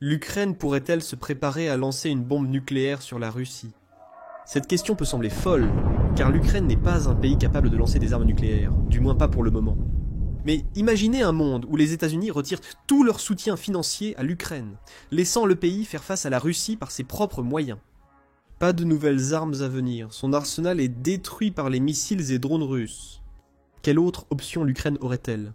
L'Ukraine pourrait-elle se préparer à lancer une bombe nucléaire sur la Russie? Cette question peut sembler folle, car l'Ukraine n'est pas un pays capable de lancer des armes nucléaires, du moins pas pour le moment. Mais imaginez un monde où les États-Unis retirent tout leur soutien financier à l'Ukraine, laissant le pays faire face à la Russie par ses propres moyens. Pas de nouvelles armes à venir, son arsenal est détruit par les missiles et drones russes. Quelle autre option l'Ukraine aurait-elle?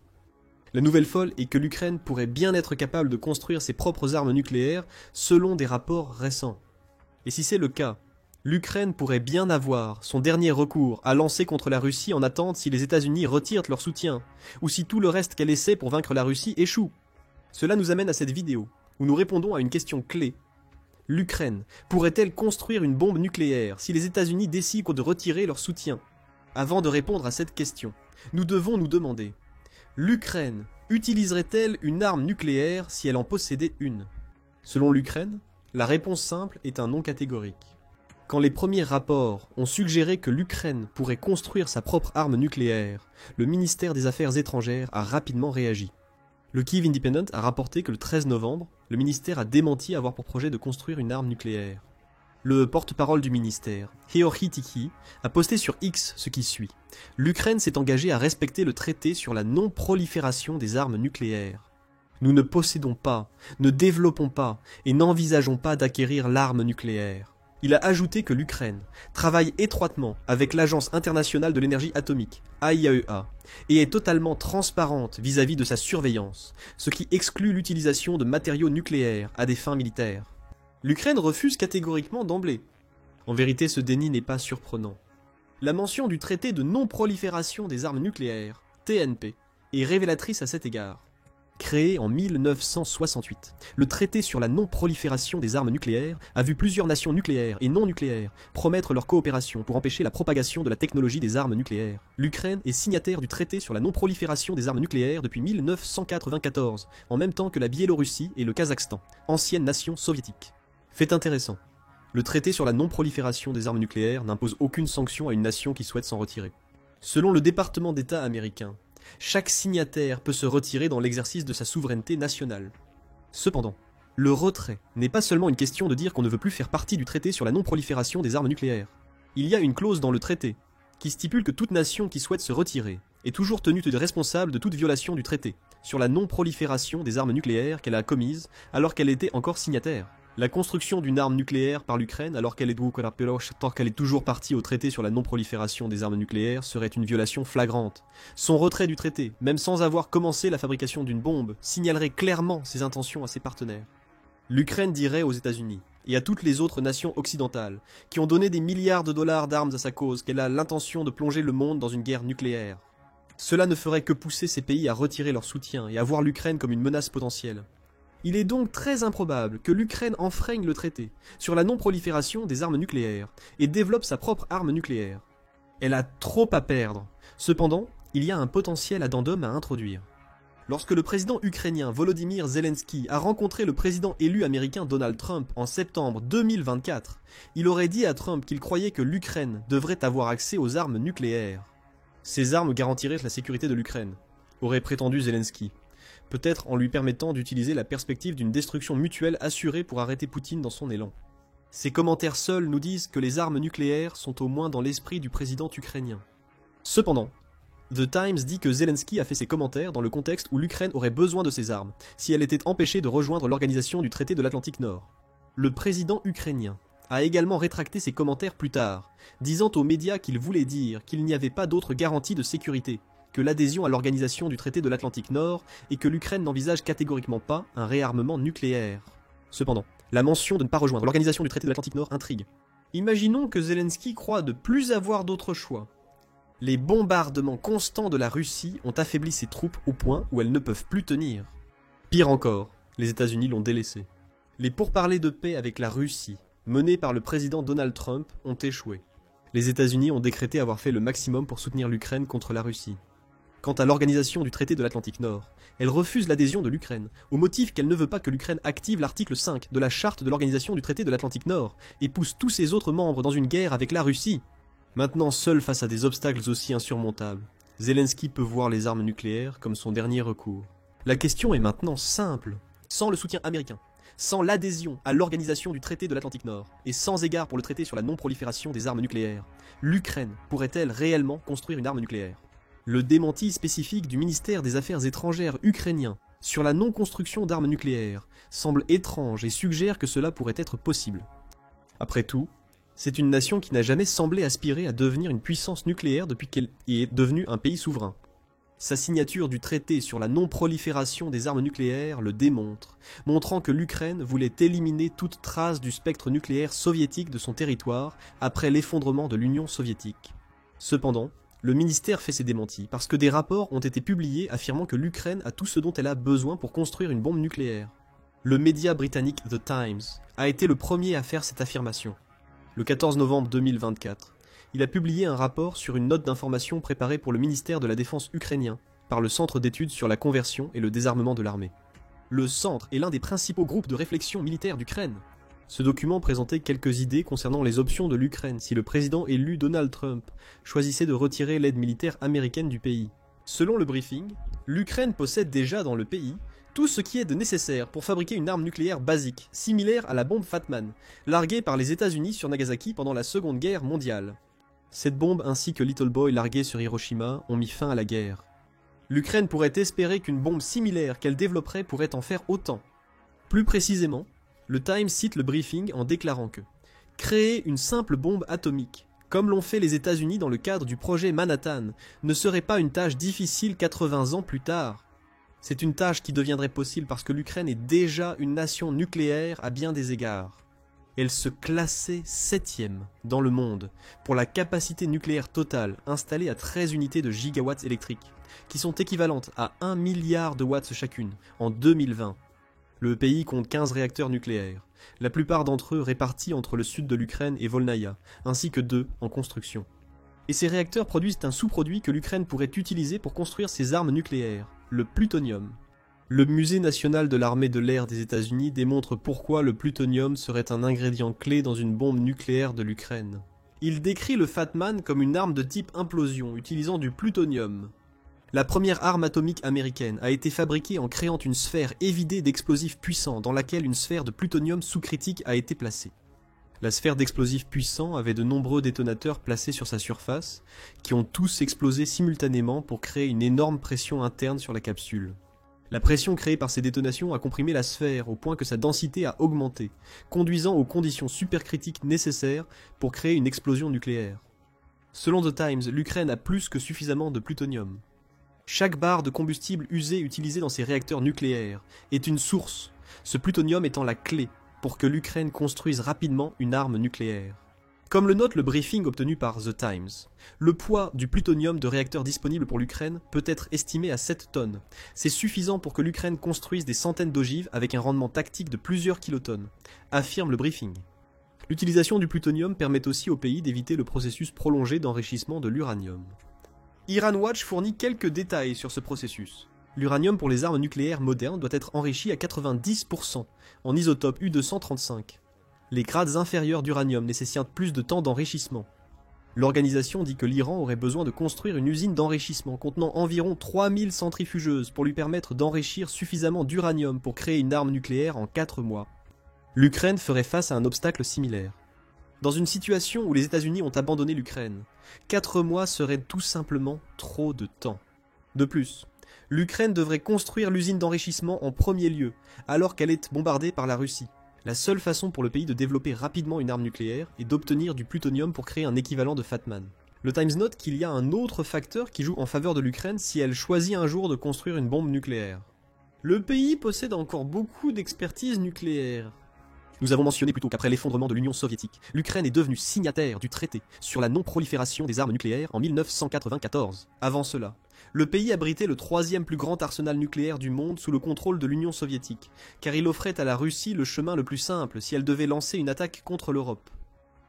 La nouvelle folle est que l'Ukraine pourrait bien être capable de construire ses propres armes nucléaires selon des rapports récents. Et si c'est le cas, l'Ukraine pourrait bien avoir son dernier recours à lancer contre la Russie en attente si les États-Unis retirent leur soutien, ou si tout le reste qu'elle essaie pour vaincre la Russie échoue. Cela nous amène à cette vidéo, où nous répondons à une question clé. L'Ukraine pourrait-elle construire une bombe nucléaire si les États-Unis décident de retirer leur soutien? Avant de répondre à cette question, nous devons nous demander: l'Ukraine utiliserait-elle une arme nucléaire si elle en possédait une? Selon l'Ukraine, la réponse simple est un non catégorique. Quand les premiers rapports ont suggéré que l'Ukraine pourrait construire sa propre arme nucléaire, le ministère des Affaires étrangères a rapidement réagi. Le Kyiv Independent a rapporté que le 13 novembre, le ministère a démenti avoir pour projet de construire une arme nucléaire. Le porte-parole du ministère, Georgi Tykhy, a posté sur X ce qui suit. L'Ukraine s'est engagée à respecter le traité sur la non-prolifération des armes nucléaires. Nous ne possédons pas, ne développons pas et n'envisageons pas d'acquérir l'arme nucléaire. Il a ajouté que l'Ukraine travaille étroitement avec l'Agence internationale de l'énergie atomique, AIAEA, et est totalement transparente vis-à-vis de sa surveillance, ce qui exclut l'utilisation de matériaux nucléaires à des fins militaires. L'Ukraine refuse catégoriquement d'emblée. En vérité, ce déni n'est pas surprenant. La mention du traité de non-prolifération des armes nucléaires, TNP, est révélatrice à cet égard. Créé en 1968, le traité sur la non-prolifération des armes nucléaires a vu plusieurs nations nucléaires et non nucléaires promettre leur coopération pour empêcher la propagation de la technologie des armes nucléaires. L'Ukraine est signataire du traité sur la non-prolifération des armes nucléaires depuis 1994, en même temps que la Biélorussie et le Kazakhstan, anciennes nations soviétiques. Fait intéressant, le traité sur la non-prolifération des armes nucléaires n'impose aucune sanction à une nation qui souhaite s'en retirer. Selon le département d'État américain, chaque signataire peut se retirer dans l'exercice de sa souveraineté nationale. Cependant, le retrait n'est pas seulement une question de dire qu'on ne veut plus faire partie du traité sur la non-prolifération des armes nucléaires. Il y a une clause dans le traité qui stipule que toute nation qui souhaite se retirer est toujours tenue de responsable de toute violation du traité sur la non-prolifération des armes nucléaires qu'elle a commise alors qu'elle était encore signataire. La construction d'une arme nucléaire par l'Ukraine, alors qu'elle est toujours partie au traité sur la non-prolifération des armes nucléaires, serait une violation flagrante. Son retrait du traité, même sans avoir commencé la fabrication d'une bombe, signalerait clairement ses intentions à ses partenaires. L'Ukraine dirait aux États-Unis, et à toutes les autres nations occidentales, qui ont donné des milliards de dollars d'armes à sa cause, qu'elle a l'intention de plonger le monde dans une guerre nucléaire. Cela ne ferait que pousser ces pays à retirer leur soutien et à voir l'Ukraine comme une menace potentielle. Il est donc très improbable que l'Ukraine enfreigne le traité sur la non-prolifération des armes nucléaires et développe sa propre arme nucléaire. Elle a trop à perdre. Cependant, il y a un potentiel addendum à introduire. Lorsque le président ukrainien Volodymyr Zelensky a rencontré le président élu américain Donald Trump en septembre 2024, il aurait dit à Trump qu'il croyait que l'Ukraine devrait avoir accès aux armes nucléaires. Ces armes garantiraient la sécurité de l'Ukraine, aurait prétendu Zelensky. Peut-être en lui permettant d'utiliser la perspective d'une destruction mutuelle assurée pour arrêter Poutine dans son élan. Ces commentaires seuls nous disent que les armes nucléaires sont au moins dans l'esprit du président ukrainien. Cependant, The Times dit que Zelensky a fait ses commentaires dans le contexte où l'Ukraine aurait besoin de ces armes, si elle était empêchée de rejoindre l'organisation du traité de l'Atlantique Nord. Le président ukrainien a également rétracté ses commentaires plus tard, disant aux médias qu'il voulait dire qu'il n'y avait pas d'autre garantie de sécurité que l'adhésion à l'organisation du traité de l'Atlantique Nord et que l'Ukraine n'envisage catégoriquement pas un réarmement nucléaire. Cependant, la mention de ne pas rejoindre l'organisation du traité de l'Atlantique Nord intrigue. Imaginons que Zelensky croit de plus avoir d'autre choix. Les bombardements constants de la Russie ont affaibli ses troupes au point où elles ne peuvent plus tenir. Pire encore, les États-Unis l'ont délaissé. Les pourparlers de paix avec la Russie, menés par le président Donald Trump, ont échoué. Les États-Unis ont décrété avoir fait le maximum pour soutenir l'Ukraine contre la Russie. Quant à l'organisation du traité de l'Atlantique Nord, elle refuse l'adhésion de l'Ukraine, au motif qu'elle ne veut pas que l'Ukraine active l'article 5 de la charte de l'organisation du traité de l'Atlantique Nord et pousse tous ses autres membres dans une guerre avec la Russie. Maintenant, seul face à des obstacles aussi insurmontables, Zelensky peut voir les armes nucléaires comme son dernier recours. La question est maintenant simple. Sans le soutien américain, sans l'adhésion à l'organisation du traité de l'Atlantique Nord, et sans égard pour le traité sur la non-prolifération des armes nucléaires, l'Ukraine pourrait-elle réellement construire une arme nucléaire? Le démenti spécifique du ministère des Affaires étrangères ukrainien sur la non-construction d'armes nucléaires semble étrange et suggère que cela pourrait être possible. Après tout, c'est une nation qui n'a jamais semblé aspirer à devenir une puissance nucléaire depuis qu'elle est devenue un pays souverain. Sa signature du traité sur la non-prolifération des armes nucléaires le démontre, montrant que l'Ukraine voulait éliminer toute trace du spectre nucléaire soviétique de son territoire après l'effondrement de l'Union soviétique. Cependant, le ministère fait ses démentis parce que des rapports ont été publiés affirmant que l'Ukraine a tout ce dont elle a besoin pour construire une bombe nucléaire. Le média britannique The Times a été le premier à faire cette affirmation. Le 14 novembre 2024, il a publié un rapport sur une note d'information préparée pour le ministère de la Défense ukrainien par le Centre d'études sur la conversion et le désarmement de l'armée. Le centre est l'un des principaux groupes de réflexion militaire d'Ukraine. Ce document présentait quelques idées concernant les options de l'Ukraine si le président élu Donald Trump choisissait de retirer l'aide militaire américaine du pays. Selon le briefing, l'Ukraine possède déjà dans le pays tout ce qui est de nécessaire pour fabriquer une arme nucléaire basique, similaire à la bombe Fatman, larguée par les États-Unis sur Nagasaki pendant la Seconde Guerre mondiale. Cette bombe ainsi que Little Boy largué sur Hiroshima ont mis fin à la guerre. L'Ukraine pourrait espérer qu'une bombe similaire qu'elle développerait pourrait en faire autant. Plus précisément, le Times cite le briefing en déclarant que « créer une simple bombe atomique, comme l'ont fait les États-Unis dans le cadre du projet Manhattan, ne serait pas une tâche difficile 80 ans plus tard. C'est une tâche qui deviendrait possible parce que l'Ukraine est déjà une nation nucléaire à bien des égards. Elle se classait 7e dans le monde pour la capacité nucléaire totale installée à 13 unités de gigawatts électriques, qui sont équivalentes à 1 milliard de watts chacune en 2020. Le pays compte 15 réacteurs nucléaires, la plupart d'entre eux répartis entre le sud de l'Ukraine et Volnaïa, ainsi que 2 en construction. Et ces réacteurs produisent un sous-produit que l'Ukraine pourrait utiliser pour construire ses armes nucléaires, le plutonium. Le Musée national de l'armée de l'air des États-Unis démontre pourquoi le plutonium serait un ingrédient clé dans une bombe nucléaire de l'Ukraine. Il décrit le Fatman comme une arme de type implosion utilisant du plutonium. La première arme atomique américaine a été fabriquée en créant une sphère évidée d'explosifs puissants dans laquelle une sphère de plutonium sous-critique a été placée. La sphère d'explosifs puissants avait de nombreux détonateurs placés sur sa surface, qui ont tous explosé simultanément pour créer une énorme pression interne sur la capsule. La pression créée par ces détonations a comprimé la sphère au point que sa densité a augmenté, conduisant aux conditions supercritiques nécessaires pour créer une explosion nucléaire. Selon The Times, l'Ukraine a plus que suffisamment de plutonium. Chaque barre de combustible usé utilisé dans ces réacteurs nucléaires est une source, ce plutonium étant la clé pour que l'Ukraine construise rapidement une arme nucléaire. Comme le note le briefing obtenu par The Times, le poids du plutonium de réacteurs disponibles pour l'Ukraine peut être estimé à 7 tonnes. C'est suffisant pour que l'Ukraine construise des centaines d'ogives avec un rendement tactique de plusieurs kilotonnes, affirme le briefing. L'utilisation du plutonium permet aussi au pays d'éviter le processus prolongé d'enrichissement de l'uranium. Iran Watch fournit quelques détails sur ce processus. L'uranium pour les armes nucléaires modernes doit être enrichi à 90% en isotope U-235. Les grades inférieurs d'uranium nécessitent plus de temps d'enrichissement. L'organisation dit que l'Iran aurait besoin de construire une usine d'enrichissement contenant environ 3000 centrifugeuses pour lui permettre d'enrichir suffisamment d'uranium pour créer une arme nucléaire en 4 mois. L'Ukraine ferait face à un obstacle similaire. Dans une situation où les États-Unis ont abandonné l'Ukraine, 4 mois seraient tout simplement trop de temps. De plus, l'Ukraine devrait construire l'usine d'enrichissement en premier lieu, alors qu'elle est bombardée par la Russie. La seule façon pour le pays de développer rapidement une arme nucléaire est d'obtenir du plutonium pour créer un équivalent de Fatman. Le Times note qu'il y a un autre facteur qui joue en faveur de l'Ukraine si elle choisit un jour de construire une bombe nucléaire. Le pays possède encore beaucoup d'expertise nucléaire. Nous avons mentionné plutôt qu'après l'effondrement de l'Union soviétique, l'Ukraine est devenue signataire du traité sur la non-prolifération des armes nucléaires en 1994. Avant cela, le pays abritait le 3e plus grand arsenal nucléaire du monde sous le contrôle de l'Union soviétique, car il offrait à la Russie le chemin le plus simple si elle devait lancer une attaque contre l'Europe.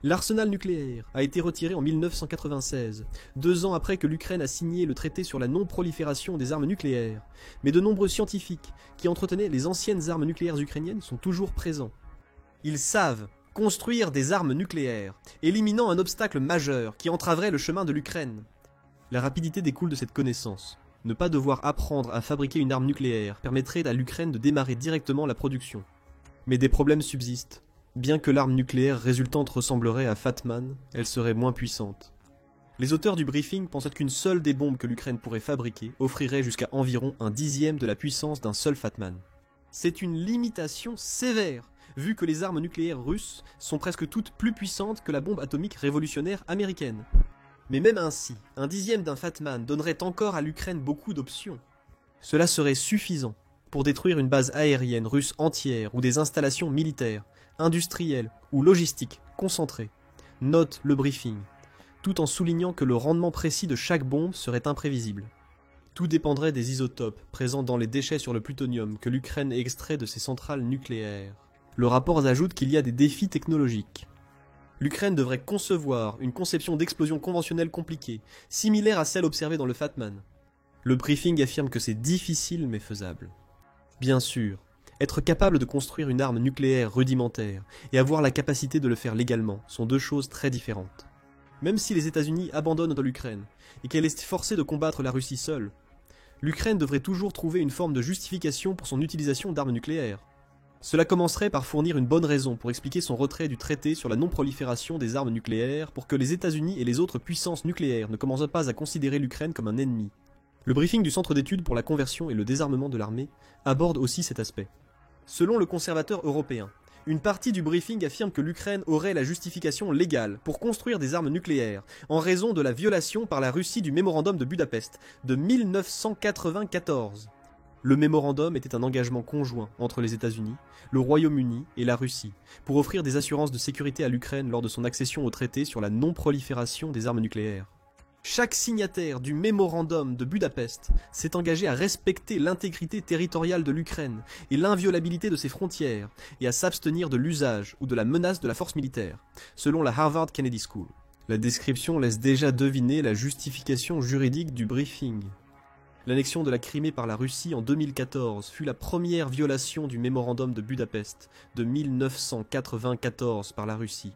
L'arsenal nucléaire a été retiré en 1996, 2 ans après que l'Ukraine a signé le traité sur la non-prolifération des armes nucléaires, mais de nombreux scientifiques qui entretenaient les anciennes armes nucléaires ukrainiennes sont toujours présents. Ils savent construire des armes nucléaires, éliminant un obstacle majeur qui entraverait le chemin de l'Ukraine. La rapidité découle de cette connaissance. Ne pas devoir apprendre à fabriquer une arme nucléaire permettrait à l'Ukraine de démarrer directement la production. Mais des problèmes subsistent. Bien que l'arme nucléaire résultante ressemblerait à Fat Man, elle serait moins puissante. Les auteurs du briefing pensaient qu'une seule des bombes que l'Ukraine pourrait fabriquer offrirait jusqu'à environ 1/10 de la puissance d'un seul Fat Man. C'est une limitation sévère, vu que les armes nucléaires russes sont presque toutes plus puissantes que la bombe atomique révolutionnaire américaine. Mais même ainsi, 1/10 d'un Fat Man donnerait encore à l'Ukraine beaucoup d'options. Cela serait suffisant pour détruire une base aérienne russe entière ou des installations militaires, industrielles ou logistiques concentrées. Note le briefing, tout en soulignant que le rendement précis de chaque bombe serait imprévisible. Tout dépendrait des isotopes présents dans les déchets sur le plutonium que l'Ukraine extrait de ses centrales nucléaires. Le rapport ajoute qu'il y a des défis technologiques. L'Ukraine devrait concevoir une conception d'explosion conventionnelle compliquée, similaire à celle observée dans le Fat Man. Le briefing affirme que c'est difficile mais faisable. Bien sûr, être capable de construire une arme nucléaire rudimentaire et avoir la capacité de le faire légalement sont deux choses très différentes. Même si les États-Unis abandonnent l'Ukraine et qu'elle est forcée de combattre la Russie seule, l'Ukraine devrait toujours trouver une forme de justification pour son utilisation d'armes nucléaires. Cela commencerait par fournir une bonne raison pour expliquer son retrait du traité sur la non-prolifération des armes nucléaires pour que les États-Unis et les autres puissances nucléaires ne commencent pas à considérer l'Ukraine comme un ennemi. Le briefing du Centre d'études pour la conversion et le désarmement de l'armée aborde aussi cet aspect. Selon le conservateur européen, une partie du briefing affirme que l'Ukraine aurait la justification légale pour construire des armes nucléaires en raison de la violation par la Russie du mémorandum de Budapest de 1994. Le mémorandum était un engagement conjoint entre les États-Unis, le Royaume-Uni et la Russie pour offrir des assurances de sécurité à l'Ukraine lors de son accession au traité sur la non-prolifération des armes nucléaires. Chaque signataire du mémorandum de Budapest s'est engagé à respecter l'intégrité territoriale de l'Ukraine et l'inviolabilité de ses frontières et à s'abstenir de l'usage ou de la menace de la force militaire, selon la Harvard Kennedy School. La description laisse déjà deviner la justification juridique du briefing. L'annexion de la Crimée par la Russie en 2014 fut la première violation du mémorandum de Budapest de 1994 par la Russie.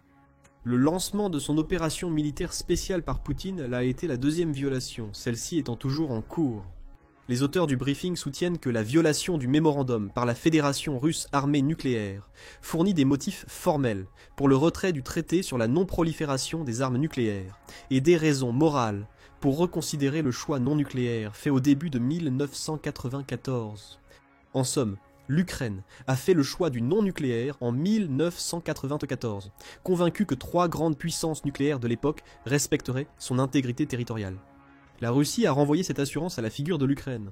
Le lancement de son opération militaire spéciale par Poutine l'a été la deuxième violation, celle-ci étant toujours en cours. Les auteurs du briefing soutiennent que la violation du mémorandum par la Fédération russe armée nucléaire fournit des motifs formels pour le retrait du traité sur la non-prolifération des armes nucléaires et des raisons morales pour reconsidérer le choix non nucléaire fait au début de 1994. En somme, l'Ukraine a fait le choix du non-nucléaire en 1994, convaincue que 3 grandes puissances nucléaires de l'époque respecteraient son intégrité territoriale. La Russie a renvoyé cette assurance à la figure de l'Ukraine.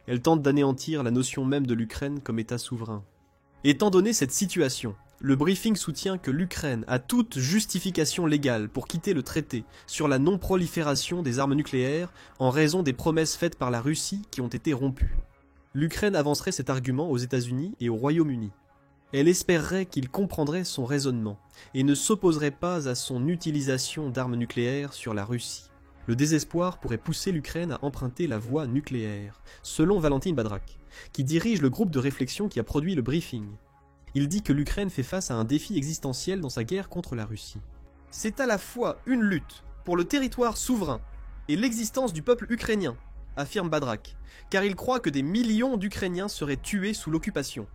Elle tente d'anéantir la notion même de l'Ukraine comme État souverain. Étant donné cette situation, le briefing soutient que l'Ukraine a toute justification légale pour quitter le traité sur la non-prolifération des armes nucléaires en raison des promesses faites par la Russie qui ont été rompues. L'Ukraine avancerait cet argument aux États-Unis et au Royaume-Uni. Elle espérerait qu'ils comprendraient son raisonnement et ne s'opposeraient pas à son utilisation d'armes nucléaires sur la Russie. Le désespoir pourrait pousser l'Ukraine à emprunter la voie nucléaire, selon Valentin Badrak, qui dirige le groupe de réflexion qui a produit le briefing. Il dit que l'Ukraine fait face à un défi existentiel dans sa guerre contre la Russie. C'est à la fois une lutte pour le territoire souverain et l'existence du peuple ukrainien, affirme Badrak, car il croit que des millions d'Ukrainiens seraient tués sous l'occupation.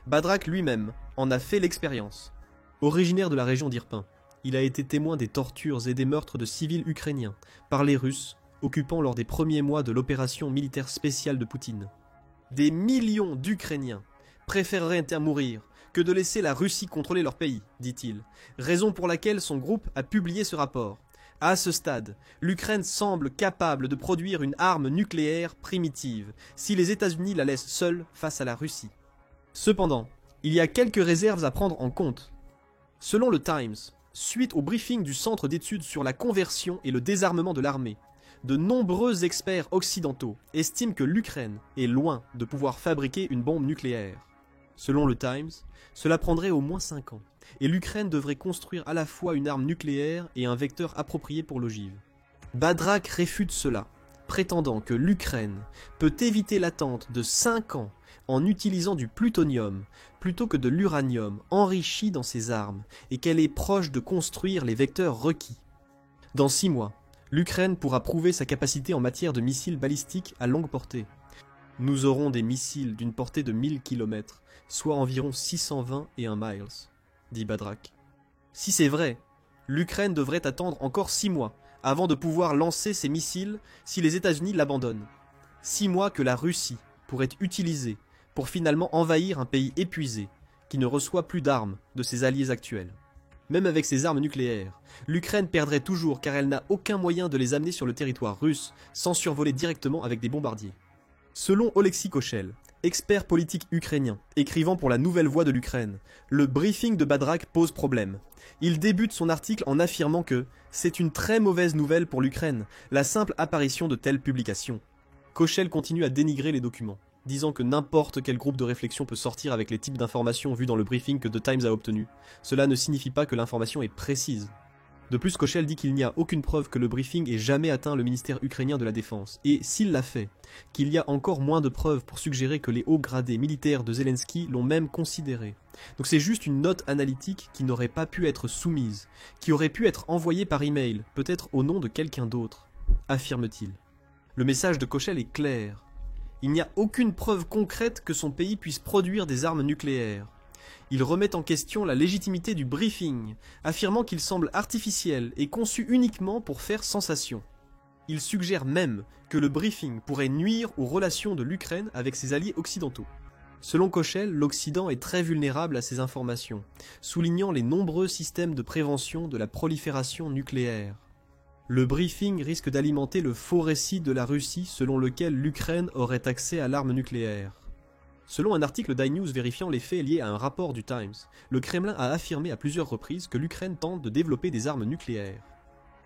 Badrak lui-même en a fait l'expérience. Originaire de la région d'Irpin, il a été témoin des tortures et des meurtres de civils ukrainiens par les Russes, occupant lors des premiers mois de l'opération militaire spéciale de Poutine. Des millions d'Ukrainiens préféreraient mourir que de laisser la Russie contrôler leur pays, dit-il, raison pour laquelle son groupe a publié ce rapport. À ce stade, l'Ukraine semble capable de produire une arme nucléaire primitive, si les États-Unis la laissent seule face à la Russie. Cependant, il y a quelques réserves à prendre en compte. Selon le Times, suite au briefing du Centre d'études sur la conversion et le désarmement de l'armée, de nombreux experts occidentaux estiment que l'Ukraine est loin de pouvoir fabriquer une bombe nucléaire. Selon le Times, cela prendrait au moins 5 ans, et l'Ukraine devrait construire à la fois une arme nucléaire et un vecteur approprié pour l'ogive. Badrak réfute cela, prétendant que l'Ukraine peut éviter l'attente de 5 ans en utilisant du plutonium plutôt que de l'uranium enrichi dans ses armes et qu'elle est proche de construire les vecteurs requis. Dans 6 mois, l'Ukraine pourra prouver sa capacité en matière de missiles balistiques à longue portée. Nous aurons des missiles d'une portée de 1000 km, soit environ 621 miles, dit Badrak. Si c'est vrai, l'Ukraine devrait attendre encore 6 mois avant de pouvoir lancer ses missiles si les États-Unis l'abandonnent. 6 mois que la Russie pourrait utiliser pour finalement envahir un pays épuisé, qui ne reçoit plus d'armes de ses alliés actuels. Même avec ses armes nucléaires, l'Ukraine perdrait toujours car elle n'a aucun moyen de les amener sur le territoire russe sans survoler directement avec des bombardiers. Selon Oleksiy Kochel, expert politique ukrainien, écrivant pour la Nouvelle Voix de l'Ukraine, le briefing de Badrak pose problème. Il débute son article en affirmant que « c'est une très mauvaise nouvelle pour l'Ukraine, la simple apparition de telles publications ». Kochel continue à dénigrer les documents, disant que n'importe quel groupe de réflexion peut sortir avec les types d'informations vues dans le briefing que The Times a obtenu. Cela ne signifie pas que l'information est précise. De plus, Kochel dit qu'il n'y a aucune preuve que le briefing ait jamais atteint le ministère ukrainien de la Défense, et s'il l'a fait, qu'il y a encore moins de preuves pour suggérer que les hauts gradés militaires de Zelensky l'ont même considéré. Donc c'est juste une note analytique qui n'aurait pas pu être soumise, qui aurait pu être envoyée par email, peut-être au nom de quelqu'un d'autre, affirme-t-il. Le message de Kochel est clair. Il n'y a aucune preuve concrète que son pays puisse produire des armes nucléaires. Il remet en question la légitimité du briefing, affirmant qu'il semble artificiel et conçu uniquement pour faire sensation. Il suggère même que le briefing pourrait nuire aux relations de l'Ukraine avec ses alliés occidentaux. Selon Kochel, l'Occident est très vulnérable à ces informations, soulignant les nombreux systèmes de prévention de la prolifération nucléaire. Le briefing risque d'alimenter le faux récit de la Russie selon lequel l'Ukraine aurait accès à l'arme nucléaire. Selon un article d'iNews vérifiant les faits liés à un rapport du Times, le Kremlin a affirmé à plusieurs reprises que l'Ukraine tente de développer des armes nucléaires.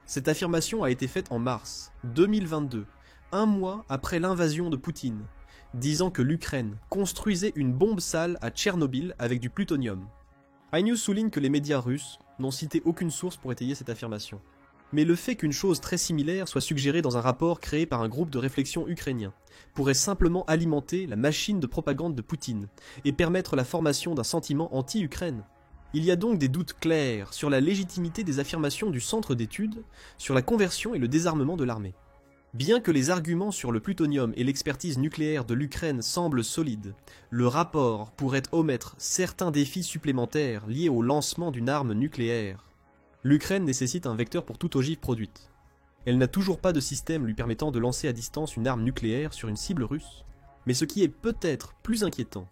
Cette affirmation a été faite en mars 2022, un mois après l'invasion de Poutine, disant que l'Ukraine construisait une bombe sale à Tchernobyl avec du plutonium. iNews souligne que les médias russes n'ont cité aucune source pour étayer cette affirmation. Mais le fait qu'une chose très similaire soit suggérée dans un rapport créé par un groupe de réflexion ukrainien pourrait simplement alimenter la machine de propagande de Poutine et permettre la formation d'un sentiment anti-Ukraine. Il y a donc des doutes clairs sur la légitimité des affirmations du centre d'études sur la conversion et le désarmement de l'armée. Bien que les arguments sur le plutonium et l'expertise nucléaire de l'Ukraine semblent solides, le rapport pourrait omettre certains défis supplémentaires liés au lancement d'une arme nucléaire. L'Ukraine nécessite un vecteur pour toute ogive produite. Elle n'a toujours pas de système lui permettant de lancer à distance une arme nucléaire sur une cible russe. Mais ce qui est peut-être plus inquiétant,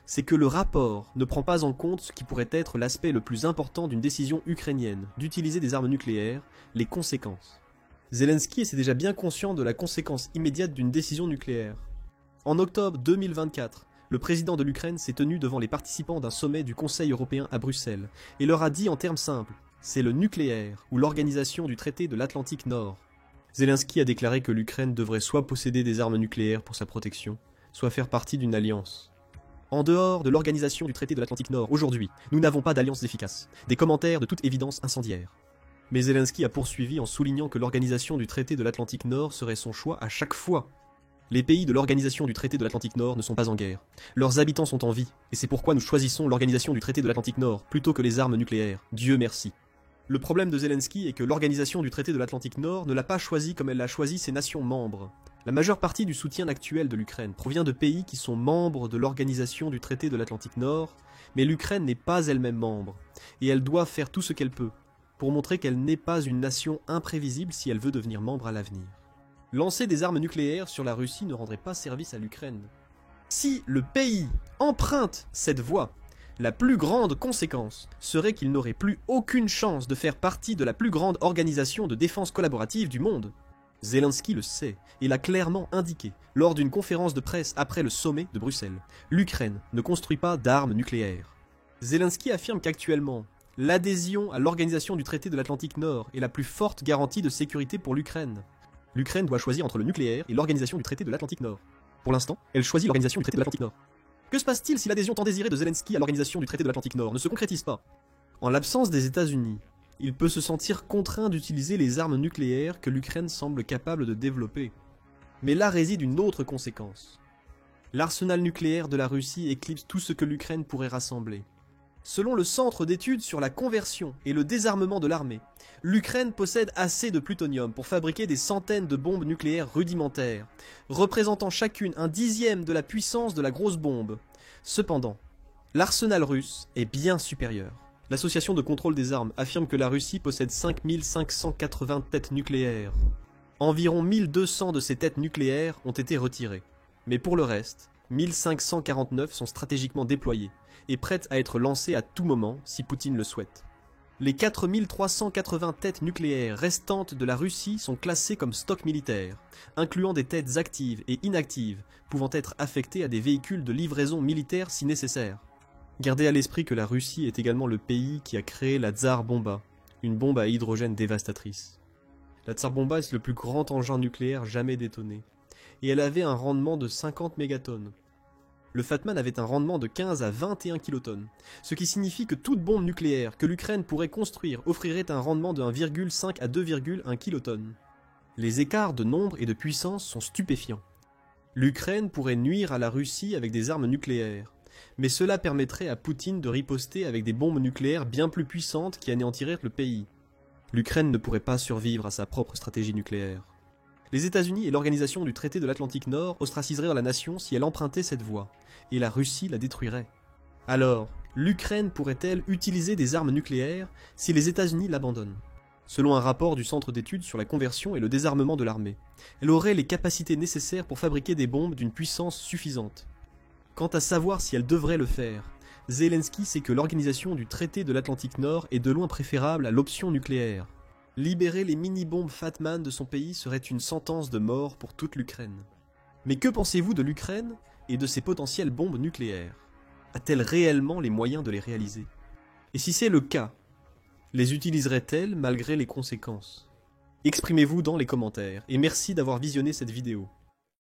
c'est que le rapport ne prend pas en compte ce qui pourrait être l'aspect le plus important d'une décision ukrainienne d'utiliser des armes nucléaires, les conséquences. Zelensky est déjà bien conscient de la conséquence immédiate d'une décision nucléaire. En octobre 2024, le président de l'Ukraine s'est tenu devant les participants d'un sommet du Conseil européen à Bruxelles et leur a dit en termes simples: c'est le nucléaire ou l'organisation du traité de l'Atlantique Nord. Zelensky a déclaré que l'Ukraine devrait soit posséder des armes nucléaires pour sa protection, soit faire partie d'une alliance. En dehors de l'organisation du traité de l'Atlantique Nord, aujourd'hui, nous n'avons pas d'alliance efficace. Des commentaires de toute évidence incendiaires. Mais Zelensky a poursuivi en soulignant que l'organisation du traité de l'Atlantique Nord serait son choix à chaque fois. Les pays de l'organisation du traité de l'Atlantique Nord ne sont pas en guerre. Leurs habitants sont en vie, et c'est pourquoi nous choisissons l'organisation du traité de l'Atlantique Nord plutôt que les armes nucléaires. Dieu merci. Le problème de Zelensky est que l'organisation du traité de l'Atlantique Nord ne l'a pas choisi comme elle l'a choisi ses nations membres. La majeure partie du soutien actuel de l'Ukraine provient de pays qui sont membres de l'organisation du traité de l'Atlantique Nord, mais l'Ukraine n'est pas elle-même membre, et elle doit faire tout ce qu'elle peut pour montrer qu'elle n'est pas une nation imprévisible si elle veut devenir membre à l'avenir. Lancer des armes nucléaires sur la Russie ne rendrait pas service à l'Ukraine. Si le pays emprunte cette voie, la plus grande conséquence serait qu'il n'aurait plus aucune chance de faire partie de la plus grande organisation de défense collaborative du monde. Zelensky le sait, et l'a clairement indiqué lors d'une conférence de presse après le sommet de Bruxelles. L'Ukraine ne construit pas d'armes nucléaires. Zelensky affirme qu'actuellement, l'adhésion à l'organisation du traité de l'Atlantique Nord est la plus forte garantie de sécurité pour l'Ukraine. L'Ukraine doit choisir entre le nucléaire et l'organisation du traité de l'Atlantique Nord. Pour l'instant, elle choisit l'organisation du traité de l'Atlantique Nord. Que se passe-t-il si l'adhésion tant désirée de Zelensky à l'organisation du traité de l'Atlantique Nord ne se concrétise pas? En l'absence des États-Unis, il peut se sentir contraint d'utiliser les armes nucléaires que l'Ukraine semble capable de développer. Mais là réside une autre conséquence. L'arsenal nucléaire de la Russie éclipse tout ce que l'Ukraine pourrait rassembler. Selon le Centre d'études sur la conversion et le désarmement de l'armée, l'Ukraine possède assez de plutonium pour fabriquer des centaines de bombes nucléaires rudimentaires, représentant chacune un dixième de la puissance de la grosse bombe. Cependant, l'arsenal russe est bien supérieur. L'association de contrôle des armes affirme que la Russie possède 5580 têtes nucléaires. Environ 1200 de ces têtes nucléaires ont été retirées. Mais pour le reste, 1549 sont stratégiquement déployées et prêtes à être lancées à tout moment si Poutine le souhaite. Les 4380 têtes nucléaires restantes de la Russie sont classées comme stock militaire, incluant des têtes actives et inactives, pouvant être affectées à des véhicules de livraison militaire si nécessaire. Gardez à l'esprit que la Russie est également le pays qui a créé la Tsar Bomba, une bombe à hydrogène dévastatrice. La Tsar Bomba est le plus grand engin nucléaire jamais détonné, et elle avait un rendement de 50 mégatonnes. Le Fatman avait un rendement de 15 à 21 kilotonnes, ce qui signifie que toute bombe nucléaire que l'Ukraine pourrait construire offrirait un rendement de 1,5 à 2,1 kilotonnes. Les écarts de nombre et de puissance sont stupéfiants. L'Ukraine pourrait nuire à la Russie avec des armes nucléaires, mais cela permettrait à Poutine de riposter avec des bombes nucléaires bien plus puissantes qui anéantiraient le pays. L'Ukraine ne pourrait pas survivre à sa propre stratégie nucléaire. Les États-Unis et l'organisation du traité de l'Atlantique Nord ostraciseraient la nation si elle empruntait cette voie, et la Russie la détruirait. Alors, l'Ukraine pourrait-elle utiliser des armes nucléaires si les États-Unis l'abandonnent? Selon un rapport du Centre d'études sur la conversion et le désarmement de l'armée, elle aurait les capacités nécessaires pour fabriquer des bombes d'une puissance suffisante. Quant à savoir si elle devrait le faire, Zelensky sait que l'organisation du traité de l'Atlantique Nord est de loin préférable à l'option nucléaire. Libérer les mini-bombes Fatman de son pays serait une sentence de mort pour toute l'Ukraine. Mais que pensez-vous de l'Ukraine et de ses potentielles bombes nucléaires? A-t-elle réellement les moyens de les réaliser? Et si c'est le cas, les utiliserait-elle malgré les conséquences? Exprimez-vous dans les commentaires, et merci d'avoir visionné cette vidéo.